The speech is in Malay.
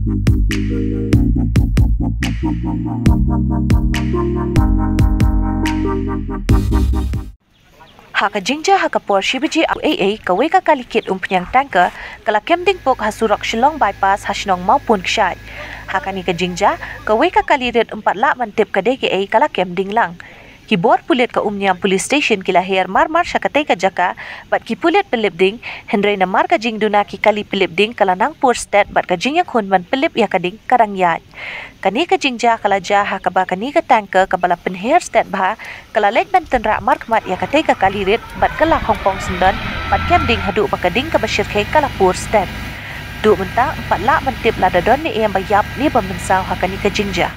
Haka jingja haka por shibiji AA kawe ka kalikit umpenyang tanker kala kemding pok hasurok Shillong bypass hasnong maupun ksyat. Haka ni ka jingja kawe ka kalirit 4 lak mantip ka DKA kala kemding lang. Kibor pulit ka umnyang police station kila her marmar syakatay ka jaka bat ki pulit pelipding hendray na mar ka jing duna ki kali pelipding kala nang pur stat bat ka jing yak hunman pelip yakading karangyat. Kani ka jingja kala jaha ka ba kani ka tanker ka bala penher stat bah kala lek dan tenra mar kmat yakatay ka kalirit bat kala hongpong sendan bat kemding hadu bakading ka basir kay kala pur stat. Du mentang 4 lak mantip ladadon ni yang bayap ni bamensau hakani ka jingja.